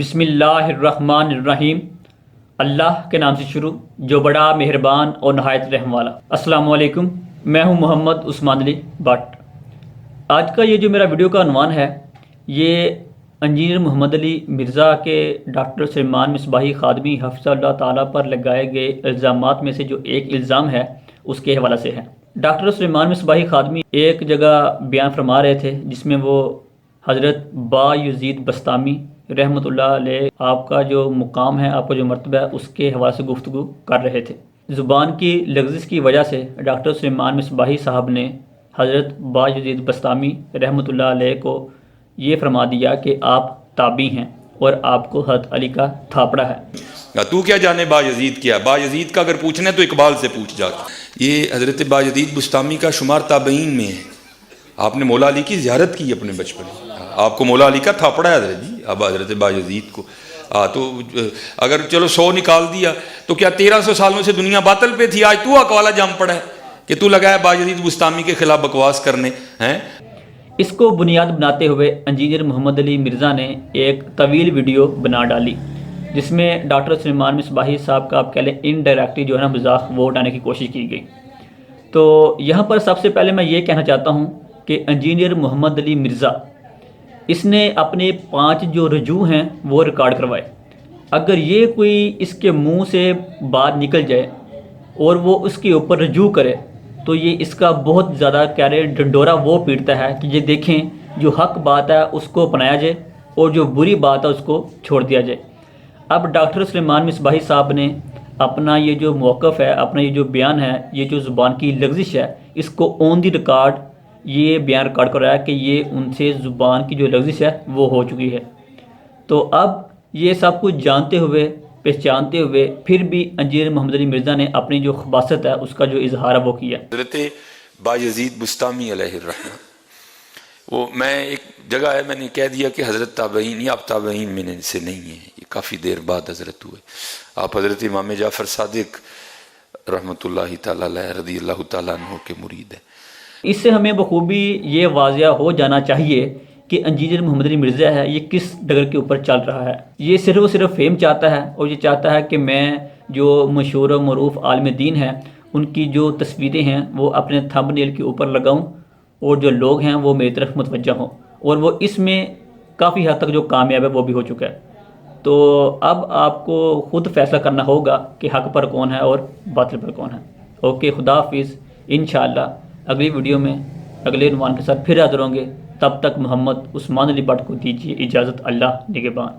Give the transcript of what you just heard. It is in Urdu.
بسم اللہ الرحمن الرحیم۔ اللہ کے نام سے شروع جو بڑا مہربان اور نہایت رحم والا۔ السلام علیکم، میں ہوں محمد عثمان علی بٹ۔ آج کا یہ جو میرا ویڈیو کا عنوان ہے یہ انجینئر محمد علی مرزا کے ڈاکٹر سلیمان مصباحی خادمی حفظہ اللہ تعالیٰ پر لگائے گئے الزامات میں سے جو ایک الزام ہے اس کے حوالے سے ہے۔ ڈاکٹر سلیمان مصباحی خادمی ایک جگہ بیان فرما رہے تھے جس میں وہ حضرت بایزید بسطامی رحمۃ اللہ علیہ آپ کا جو مقام ہے، آپ کا جو مرتبہ ہے، اس کے حوالے سے گفتگو کر رہے تھے۔ زبان کی لغزش کی وجہ سے ڈاکٹر سلیمان مصباحی صاحب نے حضرت بایزید بسطامی رحمۃ اللہ علیہ کو یہ فرما دیا کہ آپ تابعی ہیں اور آپ کو حضرت علی کا تھاپڑا ہے۔ تو کیا جانے بایزید کیا؟ بایزید کا اگر پوچھنا ہے تو اقبال سے پوچھ جا۔ یہ حضرت بایزید بسطامی کا شمار تابعین میں ہے۔ آپ نے مولا علی کی زیارت کی اپنے بچپن میں، آپ کو مولا علی کا تھاپڑا ہے حضرت جی، اب حضرت بایزید کو تو اگر چلو 100 نکال دیا تو کیا 1300 سالوں سے دنیا باطل پہ تھی؟ آج تو اقوالا جام پڑا ہے کہ تو لگا ہے بایزید بسطامی کے خلاف بکواس کرنے ہیں۔ اس کو بنیاد بناتے ہوئے انجینئر محمد علی مرزا نے ایک طویل ویڈیو بنا ڈالی جس میں ڈاکٹر سلیمان مصباحی صاحب کا آپ کہہ لیں انڈائریکٹلی جو ہے نا مذاق وہ اٹھانے کی کوشش کی گئی۔ تو یہاں پر سب سے پہلے میں یہ کہنا چاہتا ہوں کہ انجینئر محمد علی مرزا اس نے اپنے 5 جو رجوع ہیں وہ ریکارڈ کروائے۔ اگر یہ کوئی اس کے منہ سے بات نکل جائے اور وہ اس کے اوپر رجوع کرے تو یہ اس کا بہت زیادہ کہہ رہے ڈنڈورا وہ پیٹتا ہے کہ یہ دیکھیں جو حق بات ہے اس کو اپنایا جائے اور جو بری بات ہے اس کو چھوڑ دیا جائے۔ اب ڈاکٹر سلیمان مصباحی صاحب نے اپنا یہ جو موقف ہے، اپنا یہ جو بیان ہے، یہ جو زبان کی لغزش ہے، اس کو آن دی ریکارڈ یہ بیان ریکارڈ کر رہا ہے کہ یہ ان سے زبان کی جو لغزش ہے وہ ہو چکی ہے۔ تو اب یہ سب کچھ جانتے ہوئے پہچانتے ہوئے پھر بھی انجینئر محمد علی مرزا نے اپنی جو خباثت ہے اس کا جو اظہار ہے وہ کیا۔ حضرت بایزید بسطامی علیہ الرحمہ، وہ میں ایک جگہ ہے میں نے کہہ دیا کہ حضرت تابعین یا آپ تابعین میں سے نہیں ہیں، یہ کافی دیر بعد حضرت ہوئے۔ آپ حضرت امام جعفر صادق رحمۃ اللہ تعالیٰ علیہ رضی اللہ تعالیٰ عنہ کے مرید ہیں۔ اس سے ہمیں بخوبی یہ واضح ہو جانا چاہیے کہ انجینئر محمد علی مرزا ہے یہ کس ڈگر کے اوپر چل رہا ہے۔ یہ صرف و صرف فیم چاہتا ہے اور یہ چاہتا ہے کہ میں جو مشہور و معروف عالم دین ہیں ان کی جو تصویریں ہیں وہ اپنے تھمب نیل کے اوپر لگاؤں اور جو لوگ ہیں وہ میری طرف متوجہ ہوں، اور وہ اس میں کافی حد تک جو کامیاب ہے وہ بھی ہو چکا ہے۔ تو اب آپ کو خود فیصلہ کرنا ہوگا کہ حق پر کون ہے اور باطل پر کون ہے۔ اوکے، خدا حافظ۔ انشاءاللہ اگلی ویڈیو میں اگلے عنوان کے ساتھ پھر حاضر ہوں گے۔ تب تک محمد عثمان علی بٹ کو دیجیے اجازت۔ اللہ نگہبان۔